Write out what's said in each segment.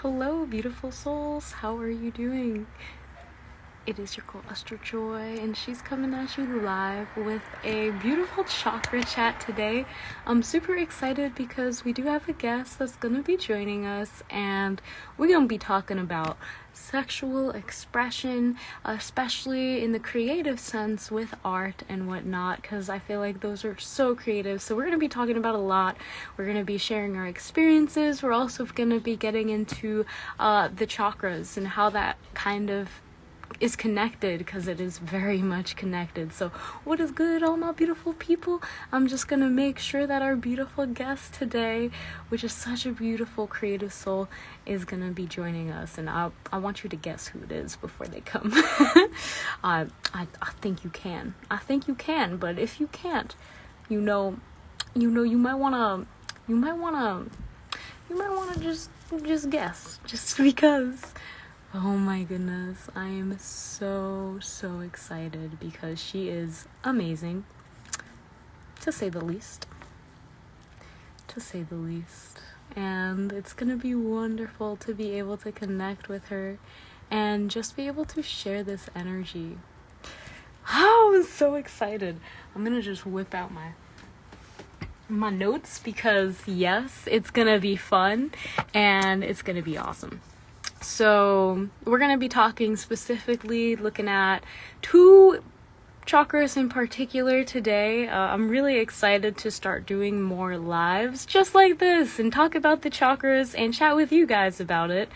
Hello, beautiful souls. How are you doing? It is your girl Esther Joy, and she's coming at you live with a beautiful chakra chat today. I'm super excited because we do have a guest that's going to be joining us, and we're going to be talking about sexual expression, especially in the creative sense with art and whatnot, because I feel like those are so creative. So we're going to be talking about a lot. We're going to be sharing our experiences. We're also going to be getting into the chakras and how that kind of is connected, because it is very much connected. So what is good, all my beautiful people? I'm just gonna make sure that our beautiful guest today, which is such a beautiful creative soul, is gonna be joining us, and I want you to guess who it is before they come. I think you can. I think you can, but if you can't, you might wanna just guess, just because. Oh my goodness, I am so excited because she is amazing, to say the least. And it's gonna be wonderful to be able to connect with her and just be able to share this energy. Oh, I'm so excited. I'm gonna just whip out my notes, because yes, it's gonna be fun and it's gonna be awesome. So we're going to be talking specifically, looking at two chakras in particular today. I'm really excited to start doing more lives just like this and talk about the chakras and chat with you guys about it.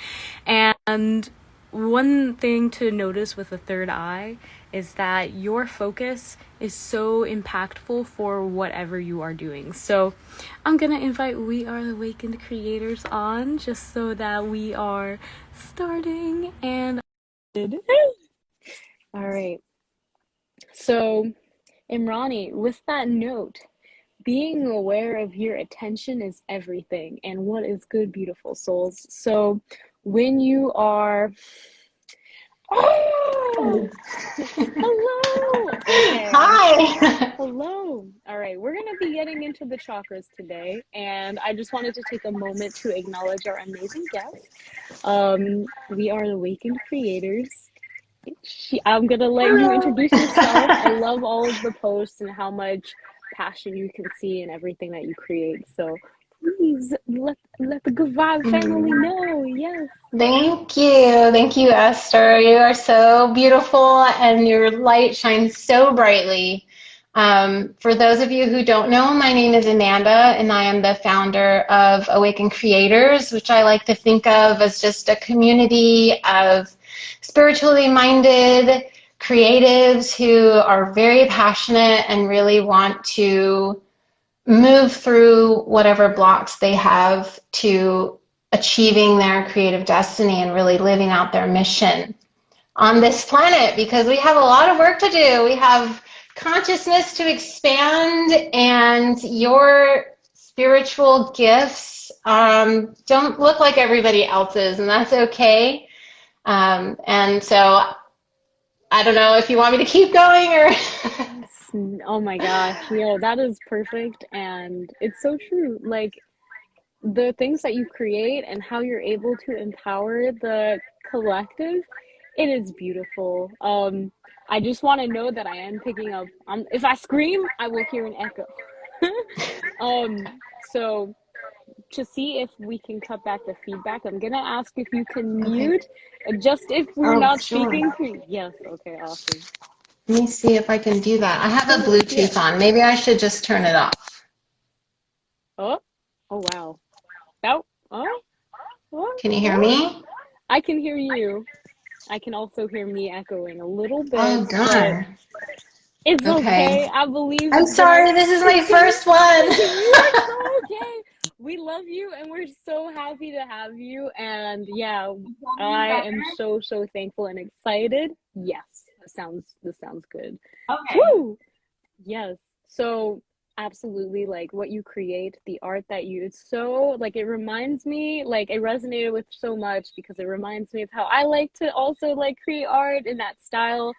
And one thing to notice with the third eye is that your focus is so impactful for whatever you are doing. So I'm going to invite We Are Awakened Creators on, just so that we are starting. And all right. So Imrani, with that note, being aware of your attention is everything. And what is good, beautiful souls? So when you are... Oh, hello. Okay. Hi. Hello. All right. We're going to be getting into the chakras today. And I just wanted to take a moment to acknowledge our amazing guest. We are the Awakened Creators. I'm going to let you introduce yourself. I love all of the posts and how much passion you can see in everything that you create. So please let the Good Vibe family know. Yes. Thank you. Thank you, Esther. You are so beautiful and your light shines so brightly. For those of you who don't know, my name is Amanda and I am the founder of Awakened Creators, which I like to think of as just a community of spiritually minded creatives who are very passionate and really want to move through whatever blocks they have to achieving their creative destiny and really living out their mission on this planet, because we have a lot of work to do. We have consciousness to expand, and your spiritual gifts don't look like everybody else's, and that's okay. And so I don't know if you want me to keep going or... Oh my gosh, that is perfect, and it's so true. Like, the things that you create and how you're able to empower the collective, it is beautiful. I just want to know that I am picking up. If I scream, I will hear an echo. So to see if we can cut back the feedback, I'm gonna ask if you can Okay. mute, just if we're Oh, not sure. speaking. Yes. Okay. Awesome. Let me see if I can do that. I have a Yeah. Bluetooth on. Maybe I should just turn it off. Oh. Oh wow. Oh. Oh. Oh. Can you hear Oh. me? I can hear you. I can also hear me echoing a little bit, Oh, but darn. it's Okay. okay. I believe I'm sorry, this is my first one. you are so okay. We love you and we're so happy to have you. And yeah, I am so thankful and excited. Yes, this sounds good. Okay. Woo! Yes. So absolutely, like what you create, the art that you, it's so like, it reminds me, like it resonated with so much because it reminds me of how I like to also like create art in that style.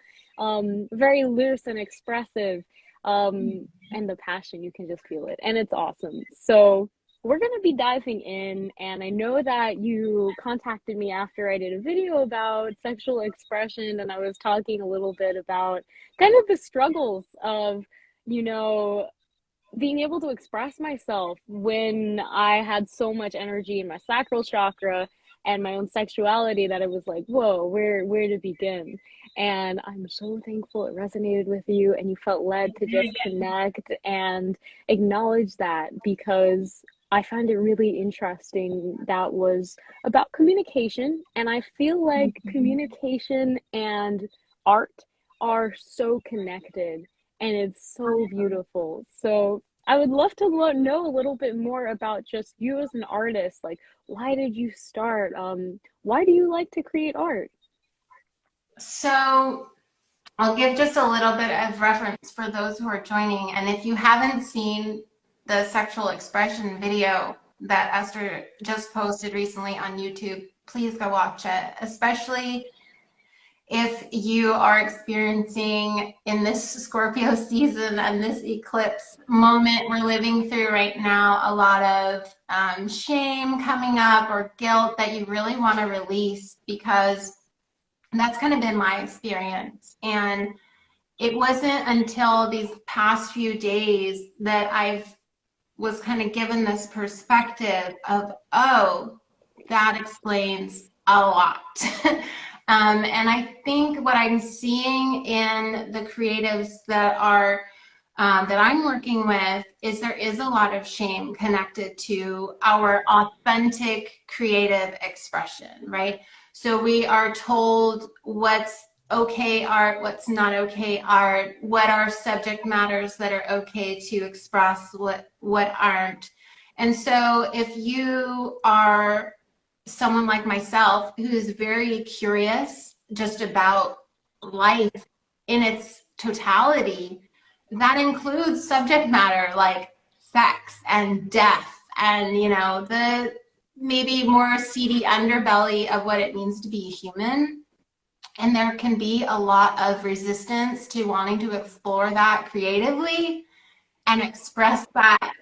Very loose and expressive. And the passion, you can just feel it. And it's awesome. So we're going to be diving in, and I know that you contacted me after I did a video about sexual expression, and I was talking a little bit about kind of the struggles of, you know, being able to express myself when I had so much energy in my sacral chakra and my own sexuality that it was like, whoa, where to begin? And I'm so thankful it resonated with you and you felt led to just connect and acknowledge that, because I find it really interesting. That was about communication, and I feel like communication and art are so connected, and it's so beautiful. So I would love to know a little bit more about just you as an artist. Like, why did you start? Why do you like to create art? So I'll give just a little bit of reference for those who are joining. And if you haven't seen the sexual expression video that Esther just posted recently on YouTube, please go watch it, especially if you are experiencing in this Scorpio season and this eclipse moment we're living through right now, a lot of shame coming up or guilt that you really want to release, because that's kind of been my experience. And it wasn't until these past few days that I've was kind of given this perspective of, oh, that explains a lot. And I think what I'm seeing in the creatives that are that I'm working with is there is a lot of shame connected to our authentic creative expression, right? So we are told what's okay art, what's not okay art, what are subject matters that are okay to express, what aren't. And so if you are someone like myself who's very curious just about life in its totality, that includes subject matter like sex and death and, you know, the maybe more seedy underbelly of what it means to be human. And there can be a lot of resistance to wanting to explore that creatively and express that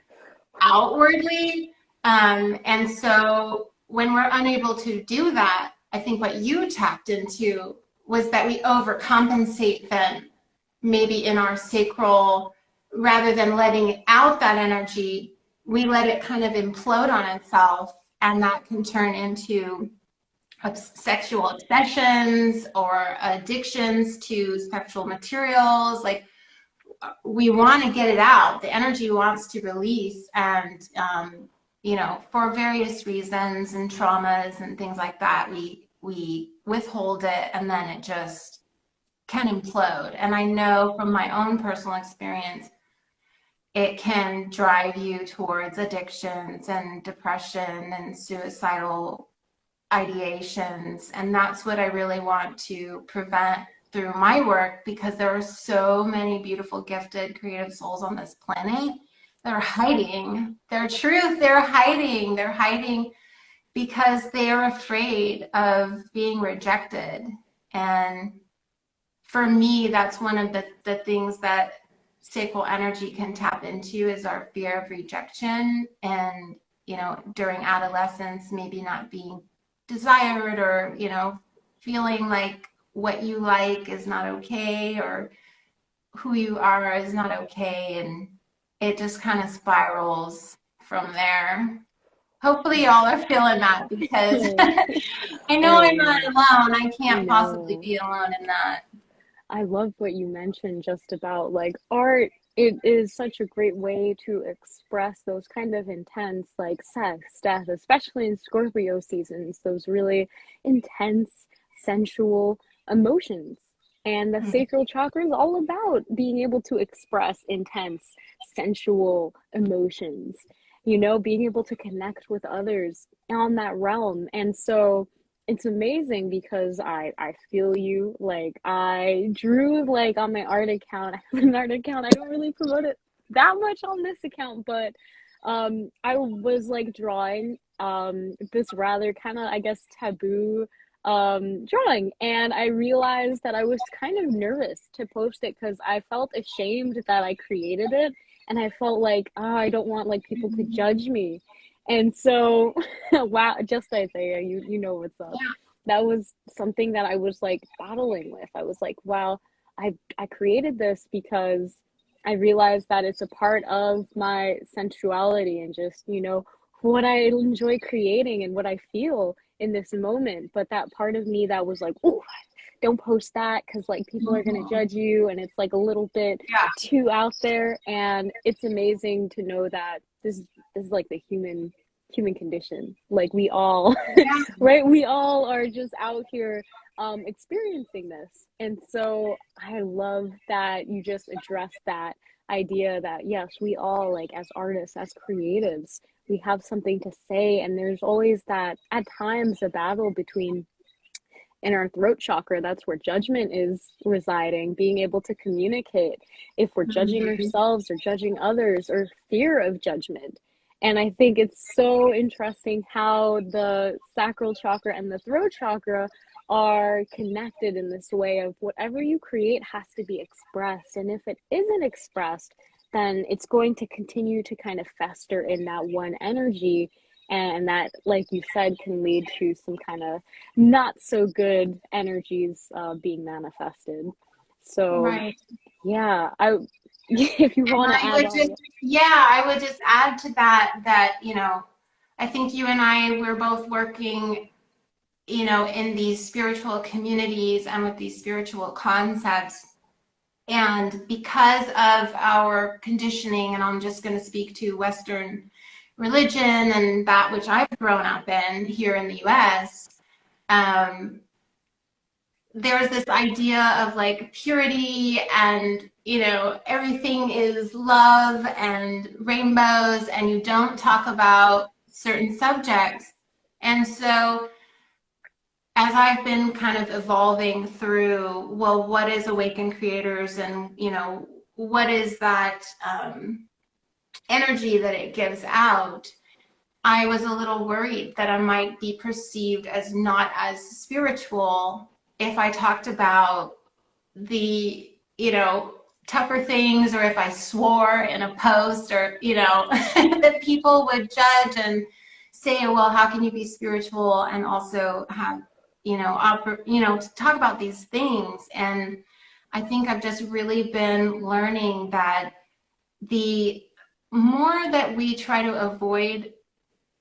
outwardly. And so when we're unable to do that, I think what you tapped into was that we overcompensate then, maybe in our sacral, rather than letting out that energy, we let it kind of implode on itself, and that can turn into sexual obsessions or addictions to sexual materials. Like, we want to get it out. The energy wants to release, and you know, for various reasons and traumas and things like that, we withhold it, and then it just can implode. And I know from my own personal experience, it can drive you towards addictions and depression and suicidal ideations. And that's what I really want to prevent through my work, because there are so many beautiful, gifted, creative souls on this planet that are hiding their truth. They're hiding because they are afraid of being rejected. And for me, that's one of the things that sacral energy can tap into, is our fear of rejection. And, you know, during adolescence, maybe not being desired, or, you know, feeling like what you like is not okay, or who you are is not okay. And it just kind of spirals from there. Hopefully y'all are feeling that, because I know I'm not alone. I can't possibly No. be alone in that. I love what you mentioned just about like art. It is such a great way to express those kind of intense, like sex, death, especially in Scorpio seasons, those really intense, sensual emotions. And the sacral chakra is all about being able to express intense, sensual emotions, you know, being able to connect with others on that realm. And so it's amazing because I feel you. Like, I drew like on my art account. I have an art account. I don't really promote it that much on this account, but I was like drawing this rather kind of, I guess, taboo drawing, and I realized that I was kind of nervous to post it because I felt ashamed that I created it, and I felt like, oh, I don't want like people to judge me. And so, wow, just Isaiah, you know what's up. Yeah. That was something that I was like battling with. I was like, wow, I created this because I realized that it's a part of my sensuality and just, what I enjoy creating and what I feel in this moment. But that part of me that was like, oh, don't post that because like people are going to Mhm. judge you and it's like a little bit Yeah. too out there. And it's amazing to know that this is like the human condition. Like we all, Yeah. right, we all are just out here experiencing this. And so I love that you just addressed that idea that yes, we all, like as artists, as creatives, we have something to say. And there's always that at times a battle between in our throat chakra. That's where judgment is residing, being able to communicate if we're judging Mhm. ourselves or judging others, or fear of judgment. And I think it's so interesting how the sacral chakra and the throat chakra are connected in this way of whatever you create has to be expressed. And if it isn't expressed, then it's going to continue to kind of fester in that one energy. And that, like you said, can lead to some kind of not so good energies being manifested. So Right. yeah, I if you And want to I add would on, just, yeah. yeah, I would just add to that, I think you and I, we're both working, in these spiritual communities and with these spiritual concepts. And because of our conditioning, and I'm just going to speak to Western religion and that which I've grown up in here in the US, um, there's this idea of like purity and everything is love and rainbows and you don't talk about certain subjects. And so as I've been kind of evolving through, well, what is awakened creators, and what is that energy that it gives out, I was a little worried that I might be perceived as not as spiritual if I talked about the, tougher things, or if I swore in a post, or, that people would judge and say, well, how can you be spiritual and also have, talk about these things. And I think I've just really been learning that the more that we try to avoid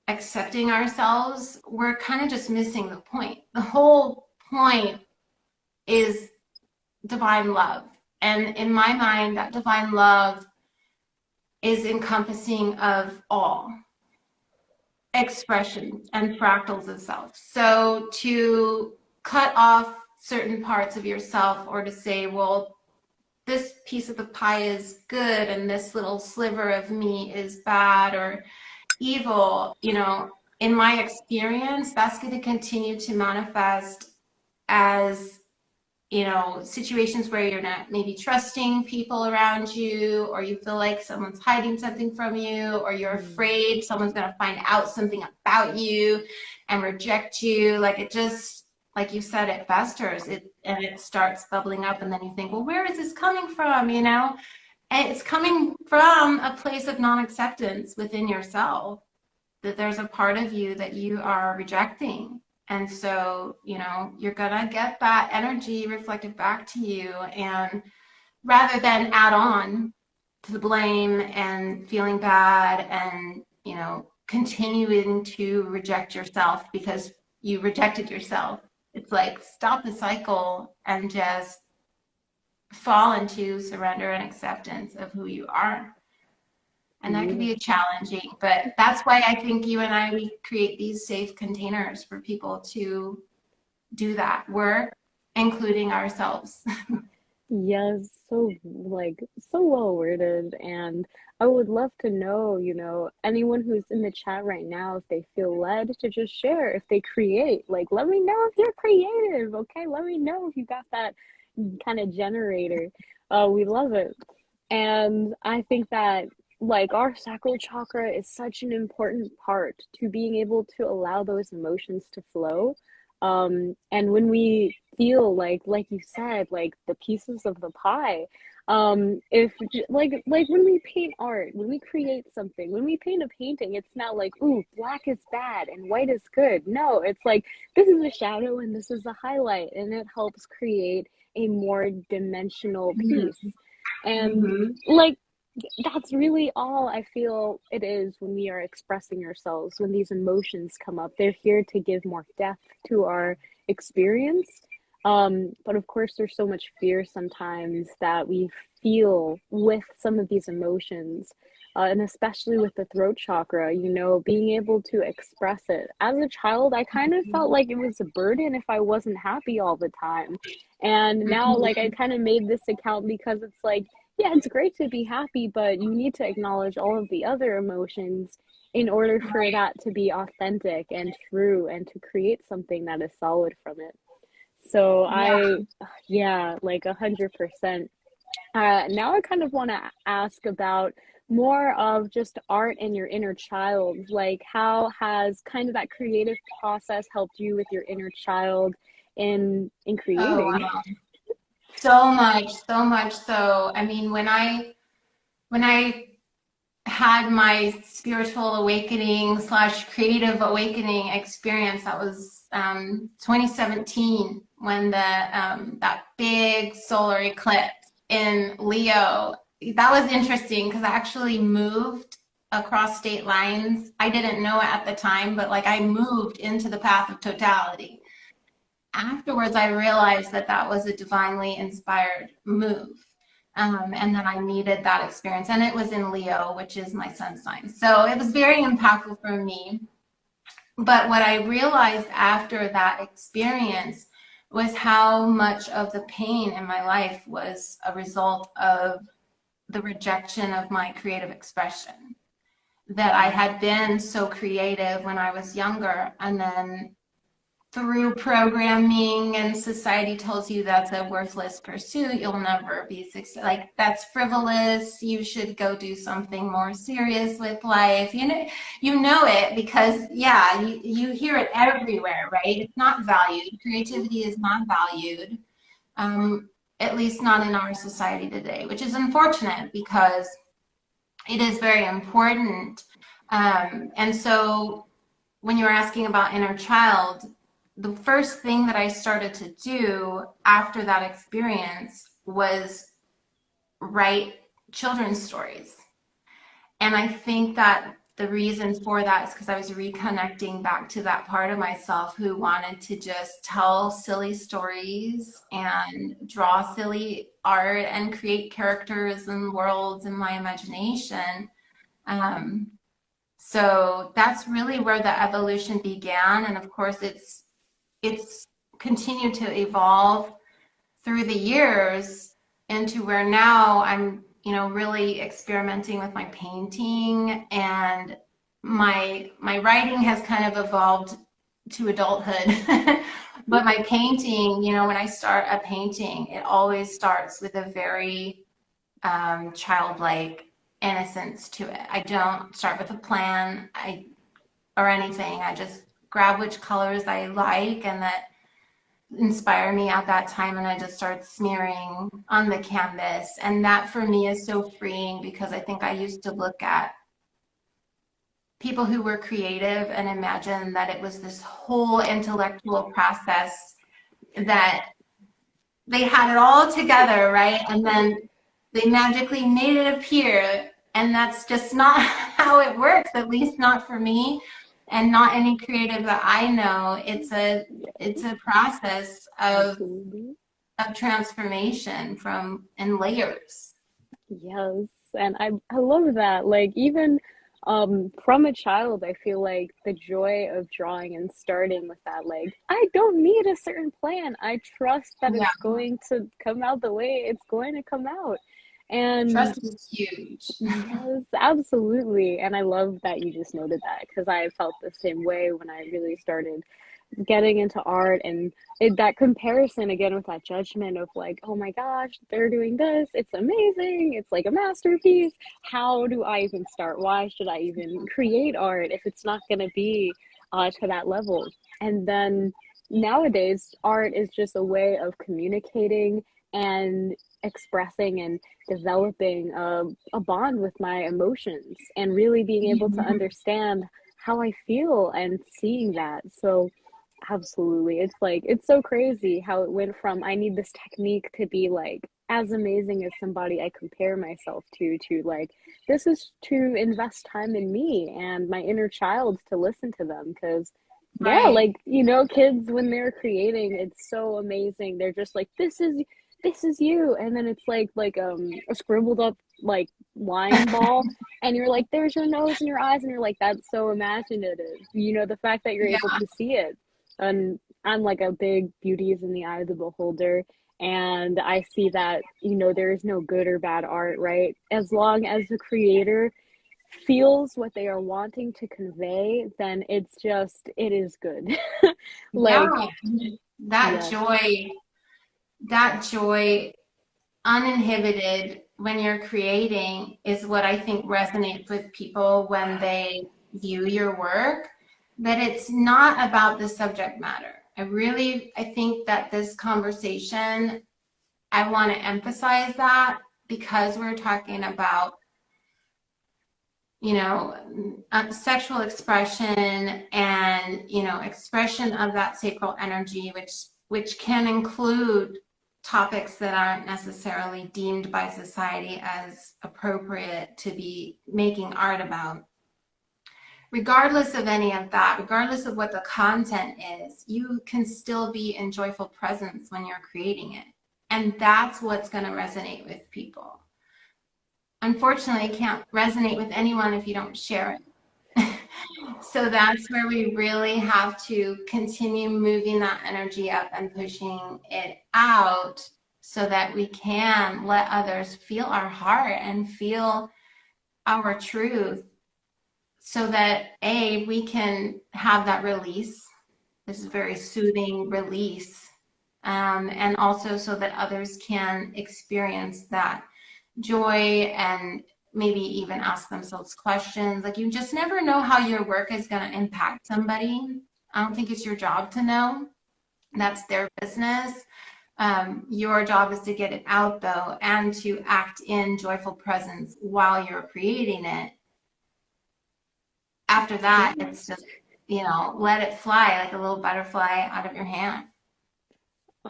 accepting ourselves, we're kind of just missing the point. The whole point is divine love. And in my mind, that divine love is encompassing of all expression and fractals of self. So to cut off certain parts of yourself, or to say, well, this piece of the pie is good and this little sliver of me is bad or evil, in my experience, that's going to continue to manifest as situations where you're not maybe trusting people around you, or you feel like someone's hiding something from you, or you're Mm, afraid someone's going to find out something about you and reject you. Like it just, like you said, it festers and it starts bubbling up. And then you think, well, where is this coming from? And it's coming from a place of non acceptance within yourself, that there's a part of you that you are rejecting. And so, you're going to get that energy reflected back to you. And rather than add on to the blame and feeling bad and, continuing to reject yourself because you rejected yourself, it's like stop the cycle and just fall into surrender and acceptance of who you are. And that can be beautiful. challenging, but that's why I think you and I, we create these safe containers for people to do that work, including ourselves. Yes, so like so well worded. And I would love to know, anyone who's in the chat right now, if they feel led to just share, if they create, like let me know if you're creative, okay? Let me know if you got that kind of generator. We love it. And I think that like our sacral chakra is such an important part to being able to allow those emotions to flow. And when we feel like you said, like the pieces of the pie, If like when we paint art, when we create something, when we paint a painting, it's not like, ooh, black is bad and white is good. No, it's like, this is a shadow and this is a highlight, and it helps create a more dimensional piece. And Mm-hmm. like, that's really all I feel it is when we are expressing ourselves, when these emotions come up. They're here to give more depth to our experience. But of course, there's so much fear sometimes that we feel with some of these emotions. And especially with the throat chakra, you know, being able to express it. As a child, I kind of felt like it was a burden if I wasn't happy all the time. And now, like, I kind of made this account because it's like, yeah, it's great to be happy, but you need to acknowledge all of the other emotions in order for that to be authentic and true and to create something that is solid from it. So Yeah. yeah, like 100%. Now I kind of want to ask about more of just art and your inner child. Like, how has kind of that creative process helped you with your inner child in Oh, creating? wow. So much, so much so. I mean, when I had my spiritual awakening slash creative awakening experience, that was 2017 when that big solar eclipse in Leo. That was interesting because I actually moved across state lines. I didn't know it at the time, but like I moved into the path of totality. Afterwards, I realized that that was a divinely inspired move. And that I needed that experience. And it was in Leo, which is my sun sign. So it was very impactful for me. But what I realized after that experience was how much of the pain in my life was a result of the rejection of my creative expression. That I had been so creative when I was younger, and then through programming and society tells you that's a worthless pursuit, you'll never be successful, like that's frivolous, you should go do something more serious with life, you know it because yeah, you hear it everywhere, right? It's not valued, creativity is not valued, um, at least not in our society today, which is unfortunate because it is very important. And so when you were asking about inner child, the first thing that I started to do after that experience was write children's stories. And I think that the reason for that is because I was reconnecting back to that part of myself who wanted to just tell silly stories and draw silly art and create characters and worlds in my imagination. Um, so that's really where the evolution began. And of course, it's continued to evolve through the years into where now I'm, really experimenting with my painting, and my writing has kind of evolved to adulthood. But my painting, when I start a painting, it always starts with a very childlike innocence to it. I don't start with a plan or anything. I just grab which colors I like and that inspire me at that time, and I just start smearing on the canvas. And that for me is so freeing because I think I used to look at people who were creative and imagine that it was this whole intellectual process, that they had it all together, right? And then they magically made it appear. And that's just not how it works, at least not for me and not any creative that I know. It's a process Absolutely. of transformation from in layers. Yes, and I love that. Like, even from a child, I feel like the joy of drawing and starting with that, like, I don't need a certain plan. I trust that Yeah, it's going to come out the way it's going to come out. And trust is huge. yes, absolutely. And I love that you just noted that because I felt the same way when I really started getting into art, and that comparison again with that judgment of like, oh my gosh, they're doing this, it's amazing, it's like a masterpiece, how do I even start, why should I even create art if it's not going to be to that level? And then nowadays art is just a way of communicating, and expressing and developing a bond with my emotions and really being able to understand how I feel and seeing that. So absolutely. It's like, it's so crazy how it went from I need this technique to be like as amazing as somebody I compare myself to like, this is to invest time in me and my inner child to listen to them. Because, yeah, Right. like, you know, kids when they're creating, it's so amazing. They're just like, this is you. And then it's like a scribbled up like line ball and you're like, there's your nose and your eyes, and you're like, that's so imaginative, you know, the fact that you're able Yeah. to see it. And I'm like a big beauty is in the eye of the beholder, and I see that, you know, there is no good or bad art, right? As long as the creator feels what they are wanting to convey, then it's just, it is good. Like, Yeah. That yes, joy, that joy uninhibited when you're creating is what I think resonates with people when they view your work, that it's not about the subject matter. I think that this conversation, I want to emphasize that because we're talking about, sexual expression and, expression of that sacral energy, which can include topics that aren't necessarily deemed by society as appropriate to be making art about. Regardless of any of that, regardless of what the content is, you can still be in joyful presence when you're creating it. And that's what's going to resonate with people. Unfortunately, it can't resonate with anyone if you don't share it. So that's where we really have to continue moving that energy up and pushing it out so that we can let others feel our heart and feel our truth so that we can have that release. This is very soothing release. And also so that others can experience that joy and maybe even ask themselves questions. Like, you just never know how your work is going to impact somebody. I don't think it's your job to know. That's their business. Your job is to get it out, though, and to act in joyful presence while you're creating it. After that, yeah, it's just, let it fly like a little butterfly out of your hand.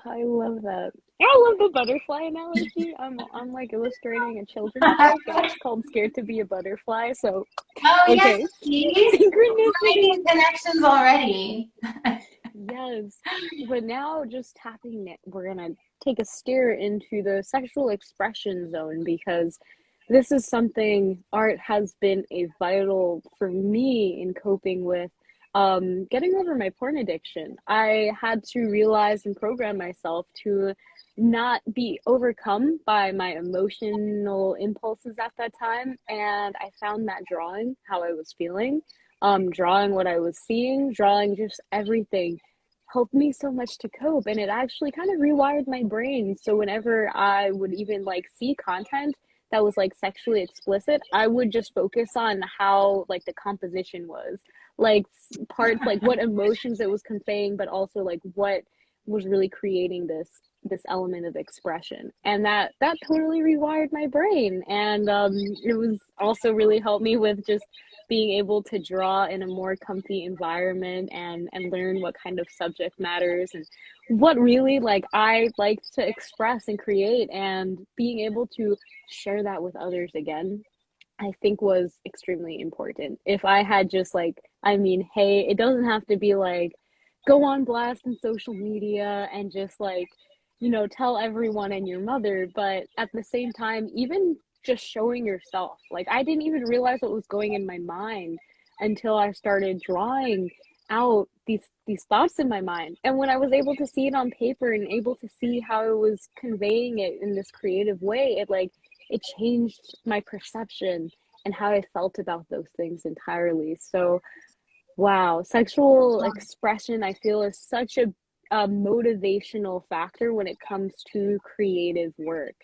I love that. I love the butterfly analogy. I'm like illustrating a children's book and it's called Scared to Be a Butterfly. So, Oh, yes, okay, see? We're synchronicity. making connections already. Yes. But now just tapping it, we're gonna take a stare into the sexual expression zone because this is something art has been a vital for me in coping with getting over my porn addiction. I had to realize and program myself to not be overcome by my emotional impulses at that time. And I found that drawing how I was feeling, drawing what I was seeing, drawing just everything helped me so much to cope, and it actually kind of rewired my brain. So whenever I would even like see content that was like sexually explicit, I would just focus on how like the composition was, like parts, like what emotions it was conveying, but also like what was really creating this element of expression. And that totally rewired my brain. And it was also really helped me with just being able to draw in a more comfy environment and learn what kind of subject matters and what really like I like to express and create, and being able to share that with others again, I think was extremely important. If I had just like, I mean, hey, it doesn't have to be like go on blast in social media and just like, you know, tell everyone and your mother, but at the same time, even just showing yourself. Like, I didn't even realize what was going in my mind until I started drawing out these thoughts in my mind. And when I was able to see it on paper and able to see how it was conveying it in this creative way, it changed my perception and how I felt about those things entirely. So, wow, sexual expression, I feel, is such a motivational factor when it comes to creative work.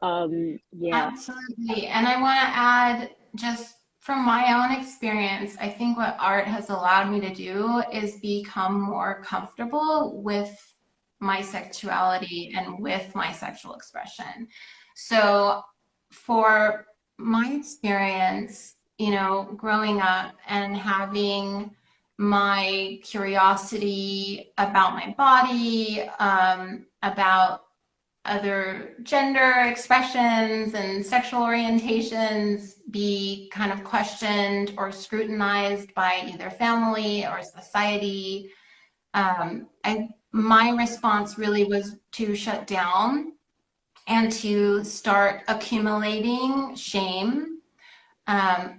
Yeah. Absolutely. And I want to add, just from my own experience, I think what art has allowed me to do is become more comfortable with my sexuality and with my sexual expression. So for my experience, you know, growing up and having my curiosity about my body, about other gender expressions and sexual orientations be kind of questioned or scrutinized by either family or society. My response really was to shut down and to start accumulating shame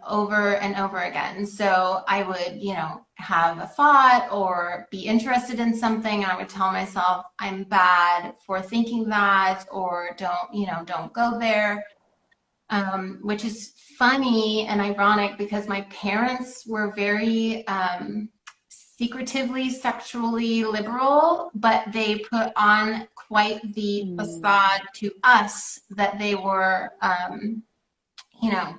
over and over again. So I would, you know, have a thought or be interested in something, and I would tell myself I'm bad for thinking that, or don't, you know, don't go there. Which is funny and ironic because my parents were very secretively sexually liberal, but they put on quite the facade to us that they were, you know,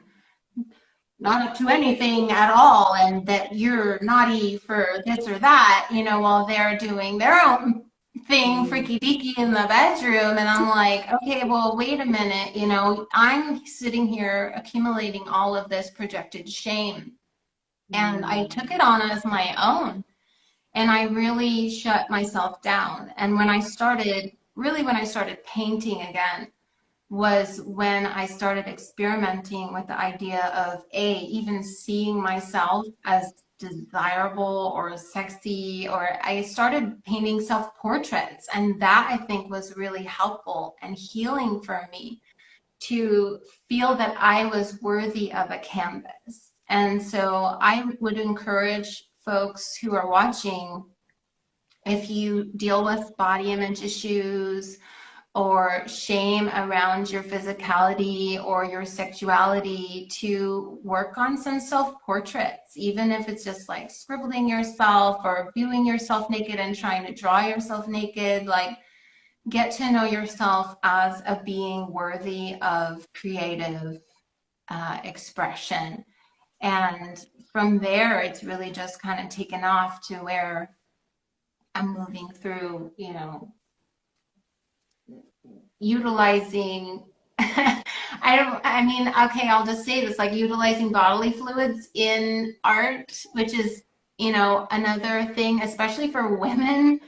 not up to anything at all, and that you're naughty for this or that, you know, while they're doing their own thing, freaky deaky in the bedroom. And I'm like, okay, well, wait a minute, you know, I'm sitting here accumulating all of this projected shame. And I took it on as my own. And I really shut myself down. And when I started, really, when I started painting again, was when I started experimenting with the idea of even seeing myself as desirable or sexy, or I started painting self-portraits. And that I think was really helpful and healing for me to feel that I was worthy of a canvas. And so I would encourage folks who are watching, if you deal with body image issues or shame around your physicality or your sexuality, to work on some self-portraits, even if it's just like scribbling yourself or viewing yourself naked and trying to draw yourself naked. Like, get to know yourself as a being worthy of creative expression. And from there, it's really just kind of taken off to where I'm moving through, you know, utilizing I mean, okay, I'll just say this, like utilizing bodily fluids in art, which is, you know, another thing, especially for women.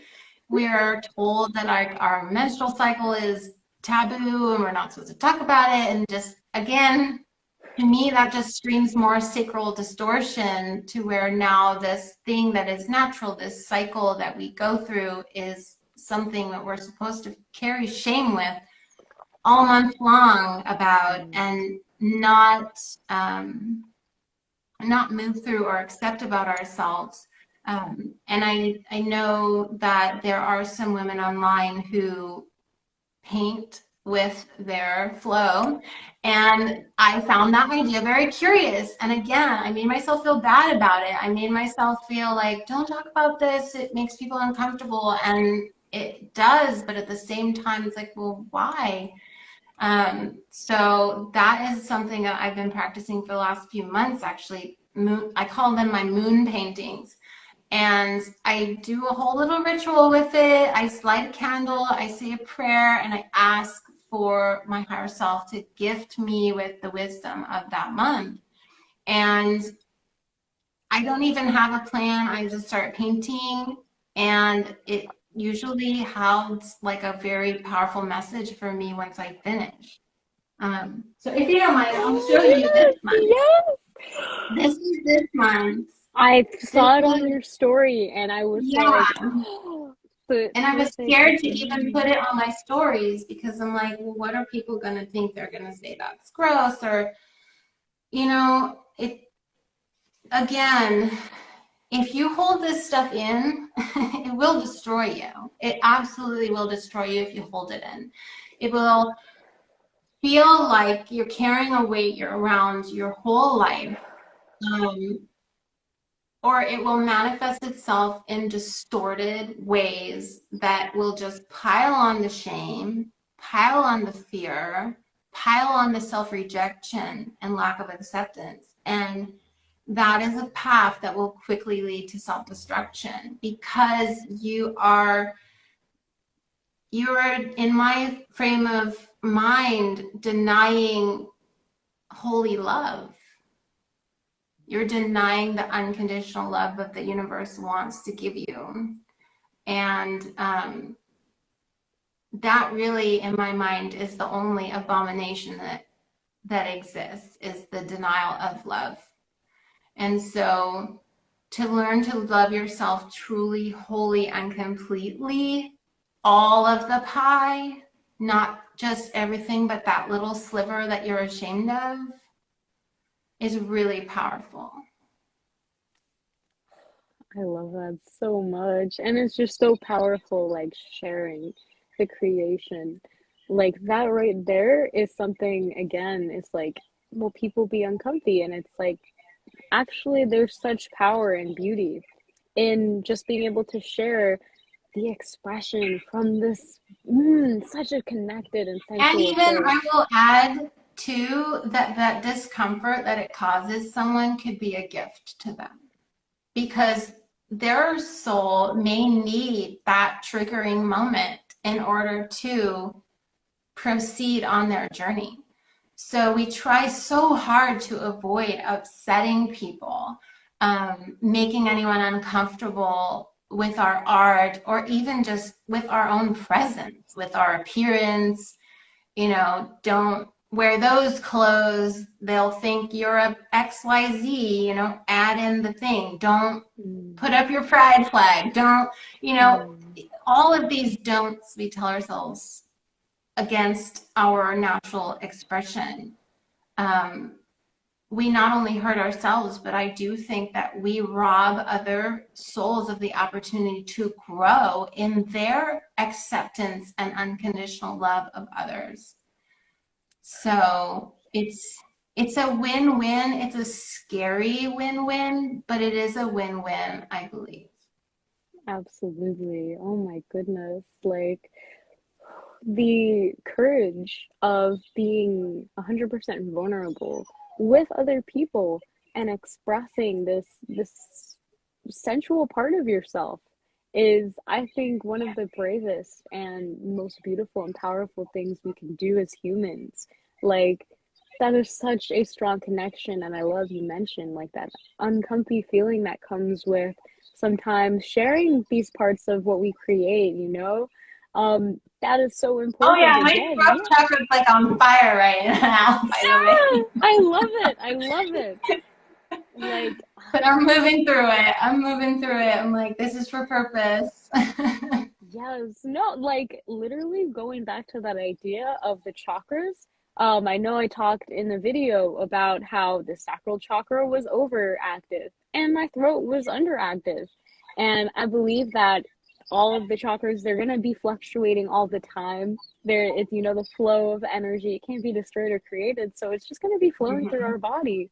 We are told that our menstrual cycle is taboo and we're not supposed to talk about it. And just, again, to me, that just screams more sacral distortion, to where now this thing that is natural, this cycle that we go through, is something that we're supposed to carry shame with all month long about, and not move through or accept about ourselves. And I know that there are some women online who paint with their flow, and I found that idea very curious. And again, I made myself feel bad about it. I made myself feel like, don't talk about this, it makes people uncomfortable. And it does, but at the same time, it's like, well, why? So that is something that I've been practicing for the last few months, actually. I call them my moon paintings. And I do a whole little ritual with it. I light a candle, I say a prayer, and I ask for my higher self to gift me with the wisdom of that month. And I don't even have a plan. I just start painting, and it usually has like a very powerful message for me once I finish. So if you don't mind, I'll show you this month. Yes. This is this month. I saw it on your story, and I was Yeah. like, and I was scared to even put it on my stories, because I'm like, well, what are people going to think? They're going to say that's gross, or, you know, it, again, if you hold this stuff in, it will destroy you. It absolutely will destroy you if you hold it in. It will feel like you're carrying a weight you're around your whole life, or it will manifest itself in distorted ways that will just pile on the shame, pile on the fear, pile on the self-rejection and lack of acceptance. And that is a path that will quickly lead to self-destruction, because you are you're, in my frame of mind, denying holy love. You're denying the unconditional love that the universe wants to give you. And that really, in my mind, is the only abomination that exists, is the denial of love. And so to learn to love yourself truly, wholly, and completely, all of the pie, not just everything, but that little sliver that you're ashamed of, is really powerful. I love that so much. And it's just so powerful, like sharing the creation. Like that right there is something, again, it's like, will people be uncomfy? And it's like, actually, there's such power and beauty in just being able to share the expression from this such a connected and And sensual even place. I will add too that that discomfort that it causes someone could be a gift to them, because their soul may need that triggering moment in order to proceed on their journey. So we try so hard to avoid upsetting people, making anyone uncomfortable with our art, or even just with our own presence, with our appearance. You know, don't wear those clothes. They'll think you're a XYZ, you know, add in the thing. Don't put up your pride flag. Don't, you know, all of these don'ts we tell ourselves against our natural expression. We not only hurt ourselves, but I do think that we rob other souls of the opportunity to grow in their acceptance and unconditional love of others. So it's a win-win. It's a scary win-win, but it is a win-win, I believe. Absolutely. Oh my goodness. Like the courage of being 100% vulnerable with other people and expressing this sensual part of yourself is, I think, one of the bravest and most beautiful and powerful things we can do as humans. Like, that is such a strong connection. And I love you mentioned like that uncomfy feeling that comes with sometimes sharing these parts of what we create, you know? That is so Oh important. yeah, my Again, throat yeah. chakra's like on fire right now, by the Yeah, way. I love it. I love it. Like, But I'm moving through it. I'm moving through it. I'm like, this is for purpose. yes, no, like literally going back to that idea of the chakras. I know I talked in the video about how the sacral chakra was overactive and my throat was underactive. And I believe that all of the chakras, they're gonna be fluctuating all the time. It's, you know, the flow of energy, it can't be destroyed or created, so it's just gonna be flowing through Mhm. our body.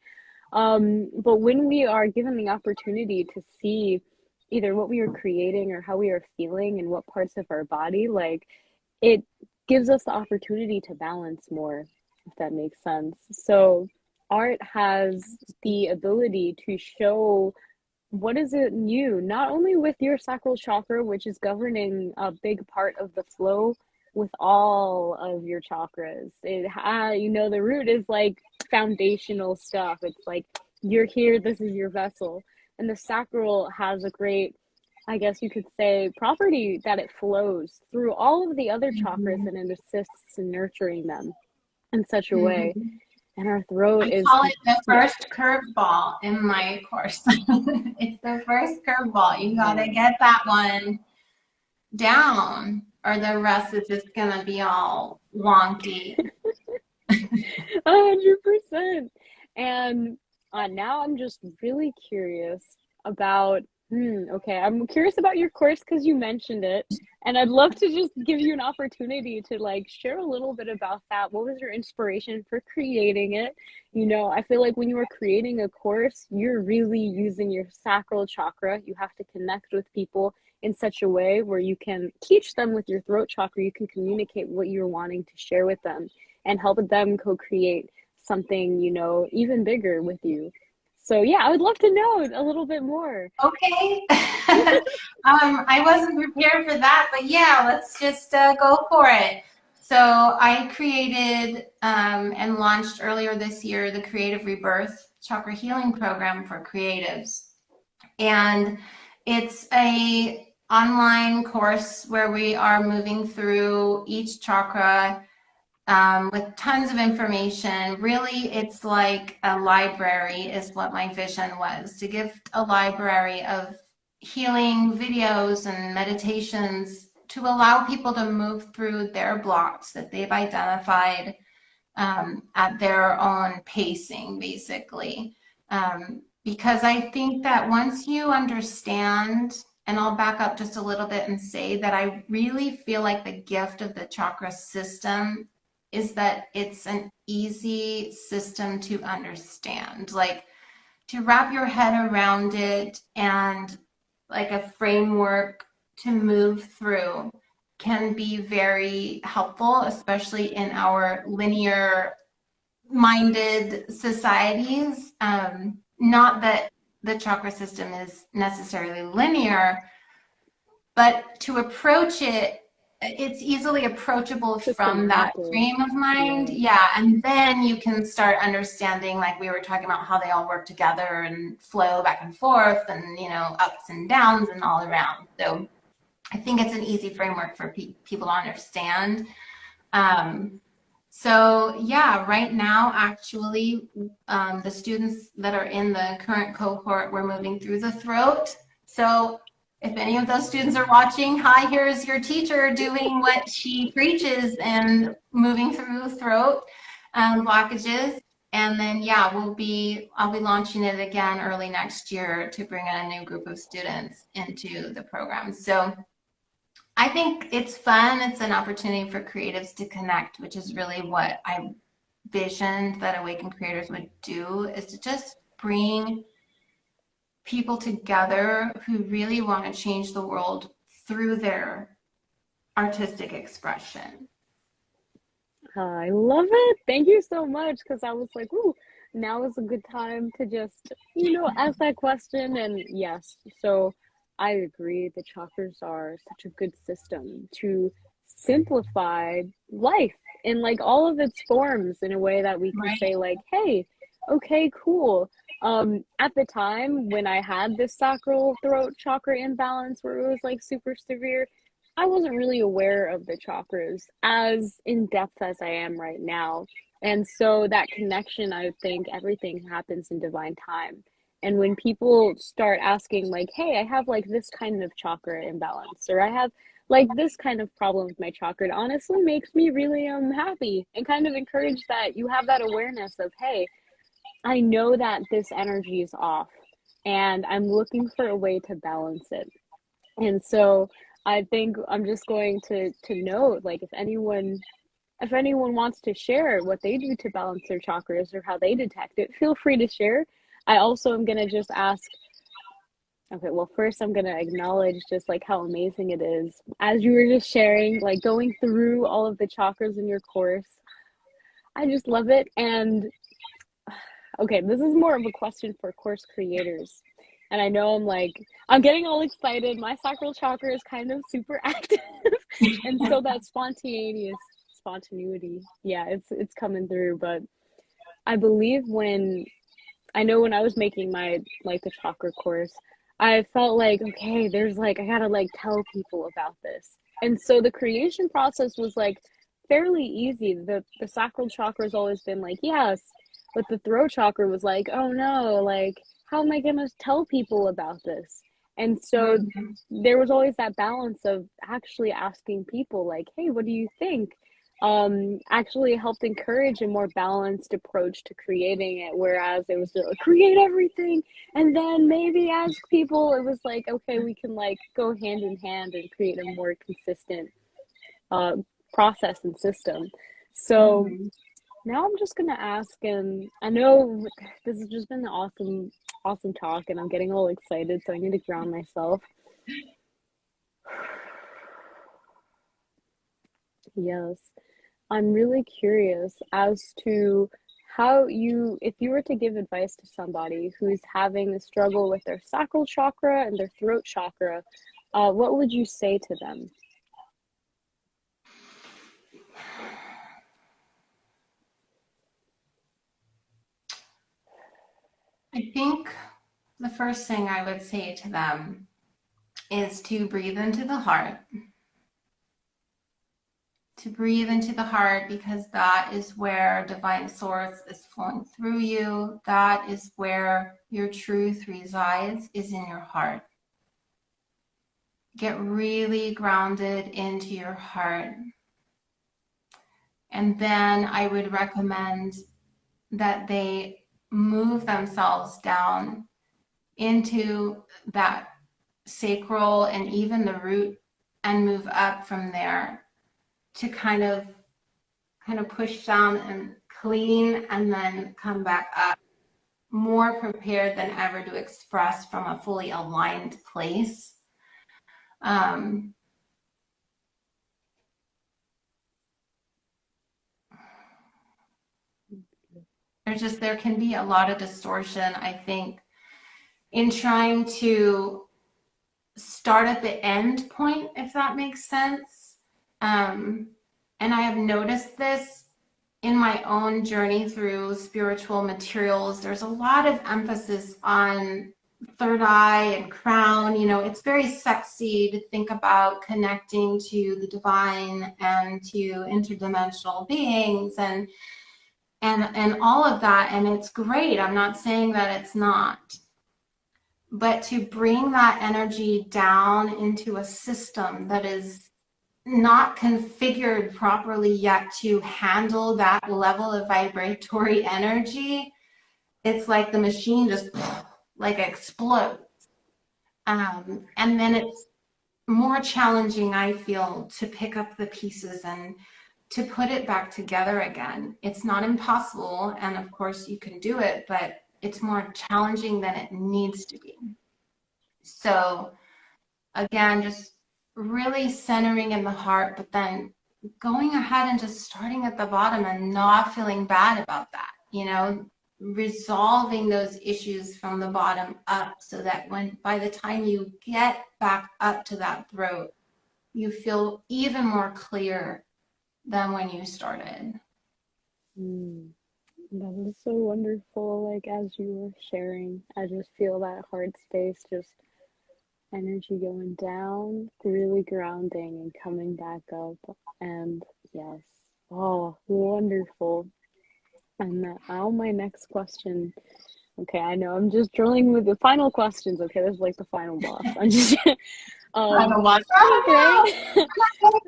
But when we are given the opportunity to see either what we are creating or how we are feeling and what parts of our body, like it gives us the opportunity to balance more, if that makes sense. So art has the ability to show what is it new, not only with your sacral chakra, which is governing a big part of the flow with all of your chakras. You know, the root is like foundational stuff. It's like you're here, this is your vessel. And the sacral has a great, I guess you could say, property that it flows through all of the other chakras Mhm. and it assists in nurturing them in such a way. Mhm. And our throat I is, call it the yeah. first curveball in my course. It's the first curveball. You gotta Oh. get that one down, or the rest is just gonna be all wonky. 100%. And now I'm just really curious about, okay, I'm curious about your course because you mentioned it. And I'd love to just give you an opportunity to like share a little bit about that. What was your inspiration for creating it? You know, I feel like when you are creating a course, you're really using your sacral chakra. You have to connect with people in such a way where you can teach them with your throat chakra. You can communicate what you're wanting to share with them and help them co-create something, you know, even bigger with you. So yeah, I would love to know a little bit more. Okay. I wasn't prepared for that, but yeah, let's just go for it. So I created and launched earlier this year the Creative Rebirth Chakra Healing Program for creatives. And it's a online course where we are moving through each chakra with tons of information. Really, it's like a library, is what my vision was, to give a library of healing videos and meditations to allow people to move through their blocks that they've identified at their own pacing, basically. Because I think that once you understand, and I'll back up just a little bit and say that I really feel like the gift of the chakra system is that it's an easy system to understand. Like to wrap your head around it and like a framework to move through can be very helpful, especially in our linear minded societies. Not that the chakra system is necessarily linear, but to approach it, it's easily approachable from that Systematically. frame of mind. Yeah. Yeah. And then you can start understanding, like we were talking about, how they all work together and flow back and forth and, ups and downs and all around. So I think it's an easy framework for people to understand. Um, so yeah, right now, actually, the students that are in the current cohort, we're moving through the throat. So if any of those students are watching, hi, here's your teacher doing what she preaches and moving through throat blockages. And then, yeah, I'll be launching it again early next year to bring in a new group of students into the program. So I think it's fun. It's an opportunity for creatives to connect, which is really what I visioned that Awaken Creators would do, is to just bring people together who really want to change the world through their artistic expression. I love it. Thank you so much. Because I was like, ooh, now is a good time to just, ask that question. And yes, so I agree. The chakras are such a good system to simplify life in like all of its forms in a way that we can Right. say, like, hey, okay, cool. At the time when I had this sacral throat chakra imbalance where it was like super severe, I wasn't really aware of the chakras as in depth as I am right now. And so that connection, I think everything happens in divine time. And when people start asking, like, hey, I have like this kind of chakra imbalance, or I have like this kind of problem with my chakra, it honestly makes me really happy and kind of encourage that you have that awareness of, hey, I know that this energy is off and I'm looking for a way to balance it. And so I think I'm just going to note, like, if anyone wants to share what they do to balance their chakras or how they detect it, feel free to share. I also am gonna just ask, okay, well, first I'm gonna acknowledge just like how amazing it is. As you were just sharing, like going through all of the chakras in your course, I just love it. And okay, this is more of a question for course creators. And I know I'm getting all excited. My sacral chakra is kind of super active. And so that spontaneity, yeah, it's coming through. But I believe when I was making my like the chakra course, I felt like, okay, there's like I gotta like tell people about this. And so the creation process was like fairly easy. The sacral chakra has always been like, yes, but the throat chakra was like, oh no, like how am I gonna tell people about this? And so Mhm. there was always that balance of actually asking people like, hey, what do you think? Actually helped encourage a more balanced approach to creating it, whereas it was like, create everything and then maybe ask people. It was like, okay, we can like go hand in hand and create a more consistent uh, process and system. So Mhm. now I'm just gonna ask, and I know this has just been an awesome talk, and I'm getting all excited, so I need to ground myself. Yes, I'm really curious as to if you were to give advice to somebody who's having a struggle with their sacral chakra and their throat chakra, what would you say to them? I think the first thing I would say to them is to breathe into the heart. To breathe into the heart, because that is where divine source is flowing through you. That is where your truth resides, is in your heart. Get really grounded into your heart. And then I would recommend that they move themselves down into that sacral and even the root, and move up from there to kind of push down and clean, and then come back up more prepared than ever to express from a fully aligned place. There can be a lot of distortion, I think, in trying to start at the end point, if that makes sense. And I have noticed this in my own journey through spiritual materials. There's a lot of emphasis on third eye and crown. You know, it's very sexy to think about connecting to the divine and to interdimensional beings and all of that, and it's great. I'm not saying that it's not. But to bring that energy down into a system that is not configured properly yet to handle that level of vibratory energy, it's like the machine just like explodes. And then it's more challenging, I feel, to pick up the pieces and to put it back together again. It's not impossible, and of course you can do it, but it's more challenging than it needs to be. So again, just really centering in the heart, but then going ahead and just starting at the bottom and not feeling bad about that, you know, resolving those issues from the bottom up, so that by the time you get back up to that throat, you feel even more clear than when you started. That was so wonderful. Like, as you were sharing, I just feel that heart space, just energy going down, really grounding and coming back up. And yes, oh, wonderful. And now my next question. Okay, I know I'm just drilling with the final questions. Okay, this is like the final boss. I'm just right?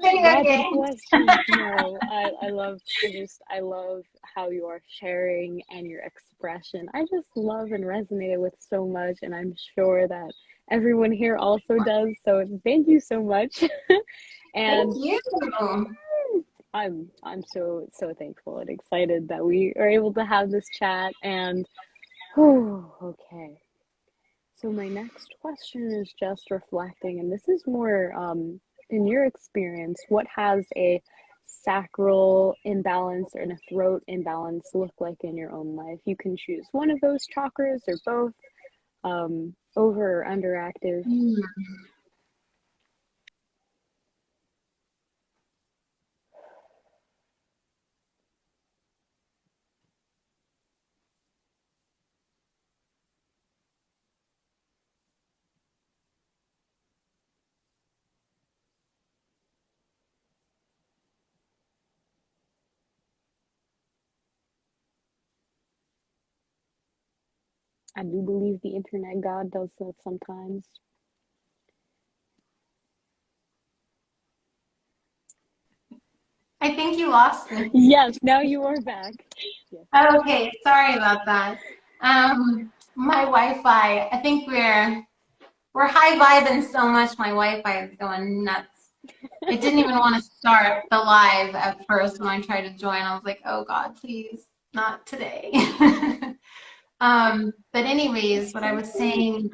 Rapid questions. No, I love how you are sharing and your expression. I just love and resonated with so much, and I'm sure that everyone here also does. So thank you so much. And thank you. I'm so thankful and excited that we are able to have this chat. And okay. So my next question is just reflecting, and this is more in your experience, what has a sacral imbalance or a throat imbalance look like in your own life? You can choose one of those chakras or both, over or underactive. I do believe the internet god does that sometimes. I think you lost me. Yes, now you are back. Yes. Okay, sorry about that. My Wi-Fi, I think we're high vibing so much, my Wi-Fi is going nuts. It didn't even want to start the live at first when I tried to join. I was like, oh God, please, not today. But anyways, what I was saying,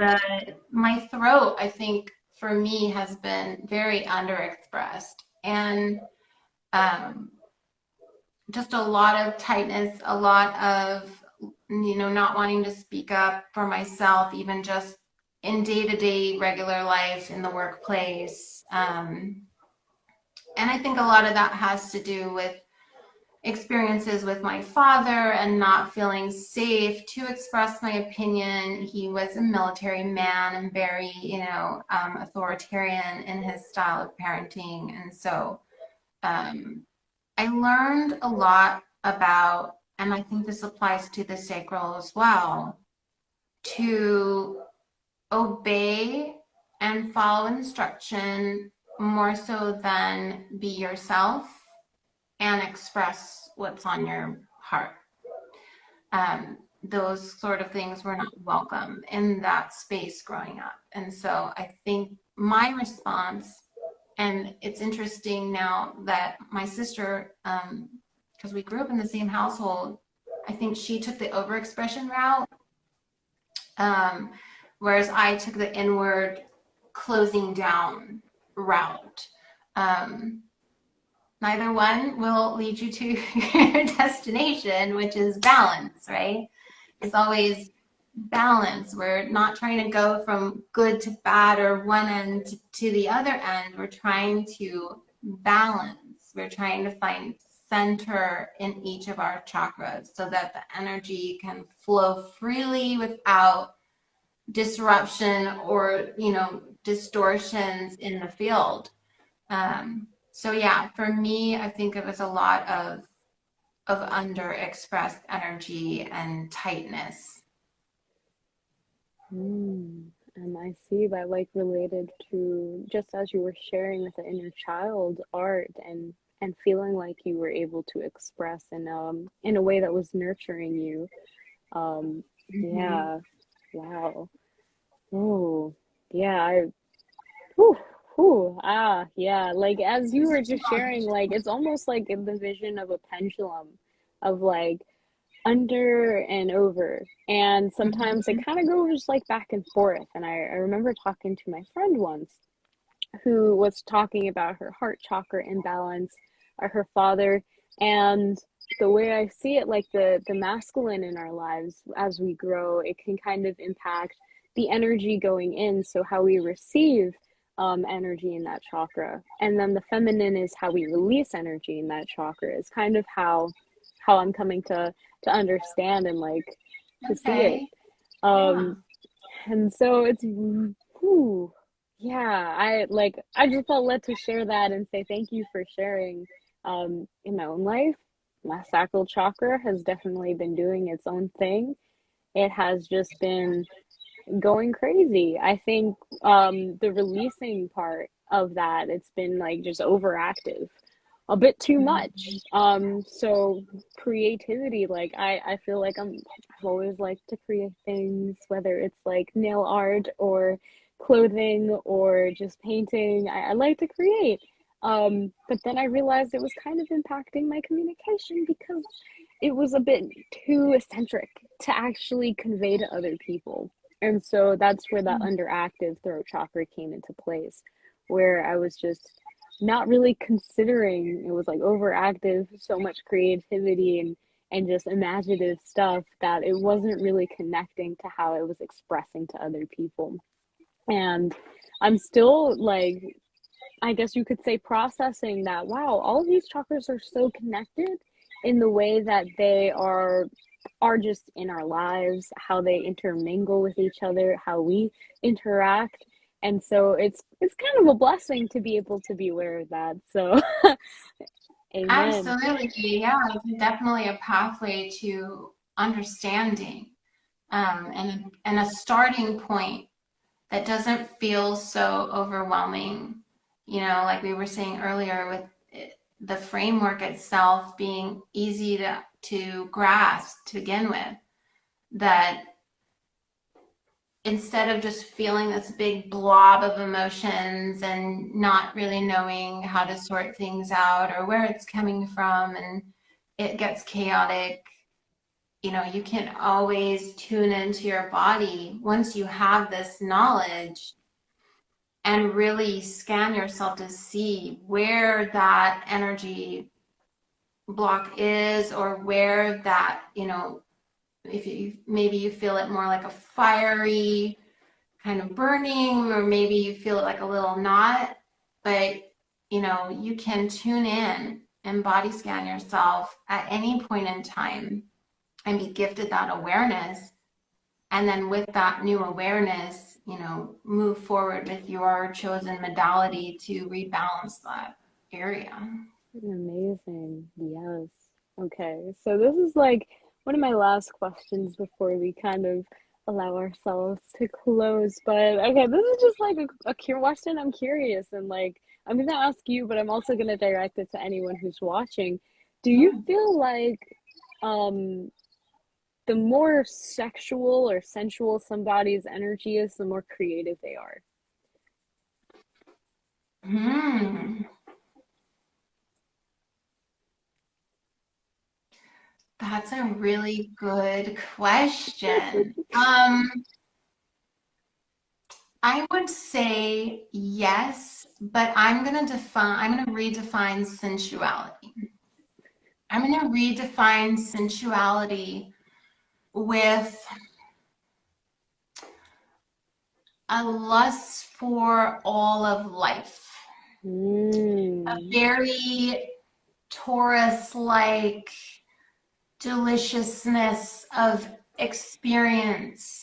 my throat, I think for me has been very underexpressed. And just a lot of tightness, a lot of, not wanting to speak up for myself, even just in day-to-day regular life in the workplace. And I think a lot of that has to do with experiences with my father and not feeling safe to express my opinion. He was a military man and very, authoritarian in his style of parenting. And so um, I learned a lot about, and I think this applies to the sacral as well, to obey and follow instruction more so than be yourself and express what's on your heart. Those sort of things were not welcome in that space growing up. And so I think my response, and it's interesting now that my sister, because we grew up in the same household, I think she took the overexpression route, um, whereas I took the inward closing down route. Um, Neither one will lead you to your destination, which is balance, right? It's always balance. We're not trying to go from good to bad or one end to the other end. We're trying to balance. We're trying to find center in each of our chakras so that the energy can flow freely without disruption or, distortions in the field. So yeah, for me, I think it was a lot of underexpressed energy and tightness. And I see that like related to just as you were sharing with the inner child art and feeling like you were able to express in a way that was nurturing you. Mm-hmm. Yeah. Wow. Oh, yeah. Whew, yeah. Like as you were just sharing, like it's almost like in the vision of a pendulum of like under and over. And sometimes it Mm-hmm. kind of goes like back and forth. And I remember talking to my friend once who was talking about her heart chakra imbalance, her father, and the way I see it, like the masculine in our lives as we grow, it can kind of impact the energy going in. So how we receive energy in that chakra, and then the feminine is how we release energy in that chakra. Is kind of how I'm coming to understand and like to see it. Okay. Yeah. Um, and so it's whew, yeah, I just felt led to share that and say thank you for sharing. In my own life, my sacral chakra has definitely been doing its own thing. It has just been going crazy. I think the releasing part of that, it's been like just overactive a bit too much. Mm-hmm. So creativity, like I feel like I've always liked to create things, whether it's like nail art or clothing or just painting. I like to create. But then I realized it was kind of impacting my communication because it was a bit too eccentric to actually convey to other people. And so that's where that underactive throat chakra came into place, where I was just not really considering it was like overactive, so much creativity and just imaginative stuff that it wasn't really connecting to how it was expressing to other people. And I'm still like, I guess you could say processing that, wow, all of these chakras are so connected in the way that they are just in our lives, how they intermingle with each other, how we interact. And so it's kind of a blessing to be able to be aware of that. So amen. Absolutely. Yeah, it's definitely a pathway to understanding, and a starting point that doesn't feel so overwhelming. Like we were saying earlier, with the framework itself being easy to grasp to begin with, that instead of just feeling this big blob of emotions and not really knowing how to sort things out or where it's coming from, and it gets chaotic, you can always tune into your body once you have this knowledge and really scan yourself to see where that energy block is, or where that, if you maybe you feel it more like a fiery kind of burning, or maybe you feel it like a little knot, but you can tune in and body scan yourself at any point in time and be gifted that awareness. And then with that new awareness, move forward with your chosen modality to rebalance that area. Amazing. Yes. Okay. So this is like one of my last questions before we kind of allow ourselves to close. But okay, this is just like a question. I'm curious, and like I'm gonna ask you, but I'm also gonna direct it to anyone who's watching. Do you feel like um the more sexual or sensual somebody's energy is, the more creative they are? Hmm. That's a really good question. I would say yes, but I'm going to redefine sensuality. I'm going to redefine sensuality with a lust for all of life, a Mm. very Taurus-like deliciousness of experience,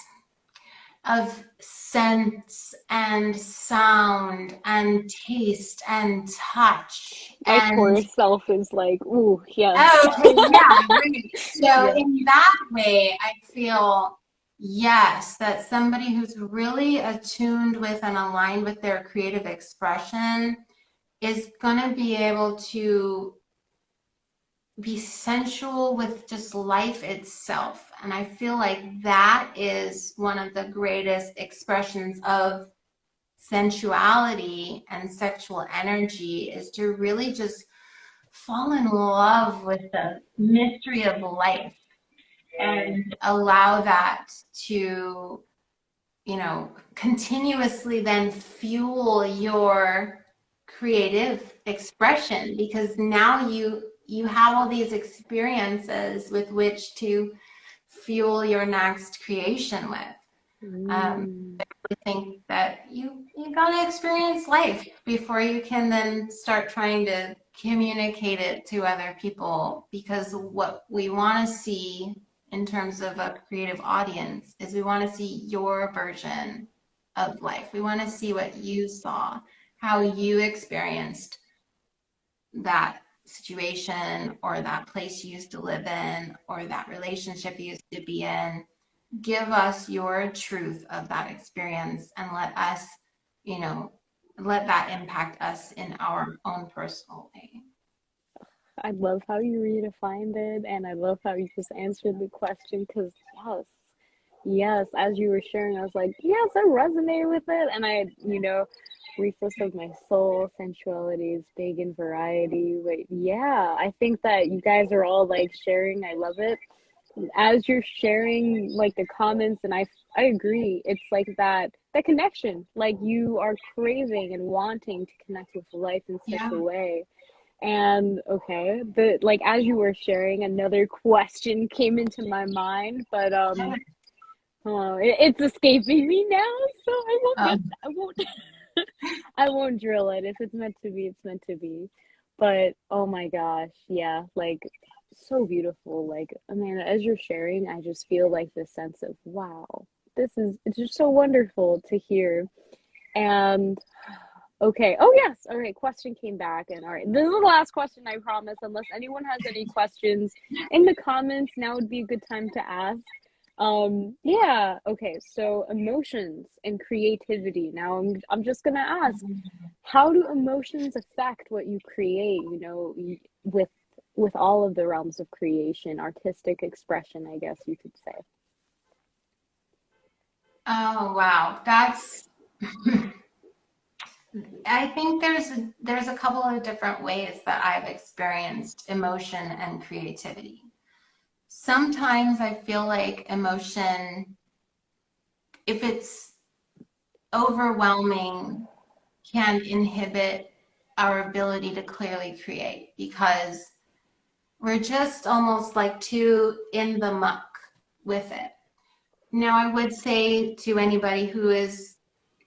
of sense and sound and taste and touch. My And Taurus self is like, ooh, yes. oh, okay, yeah, right. So Yeah. in that way, I feel yes, that somebody who's really attuned with and aligned with their creative expression is going to be able to be sensual with just life itself. And I feel like that is one of the greatest expressions of sensuality and sexual energy, is to really just fall in love with the mystery of life and allow that to, continuously then fuel your creative expression, because now you have all these experiences with which to fuel your next creation with. Mm. I think that you gotta experience life before you can then start trying to communicate it to other people, because what we want to see in terms of a creative audience is we want to see your version of life. We want to see what you saw, how you experienced that situation or that place you used to live in or that relationship you used to be in. Give us your truth of that experience and let us, you know, let that impact us in our own personal way. I love how you redefined it, and I love how you just answered the question because, yes, yes, as you were sharing, I was like, yes, I resonate with it. And recess of my soul, sensuality is big in variety. But yeah, I think that you guys are all like sharing. I love it. As you're sharing like the comments, and I agree, it's like that connection, like you are craving and wanting to connect with life in such a Yeah. way. And okay, the like as you were sharing, another question came into my mind, but oh, it's escaping me now, so Um, I won't I won't drill it. If it's meant to be, it's meant to be. But oh my gosh, yeah, like so beautiful. Like Amanda, as you're sharing, I just feel like this sense of wow, it's just so wonderful to hear. And okay, oh yes, all right, question came back, and all right, this is the last question, I promise. Unless anyone has any questions in the comments, now would be a good time to ask. Yeah, okay, so emotions and creativity. Now I'm just gonna ask, how do emotions affect what you create, with all of the realms of creation, artistic expression, I guess you could say. oh wow, that's. I think there's a couple of different ways that I've experienced emotion and creativity. Sometimes I feel like emotion, if it's overwhelming, can inhibit our ability to clearly create, because we're just almost like too in the muck with it. Now, I would say to anybody who is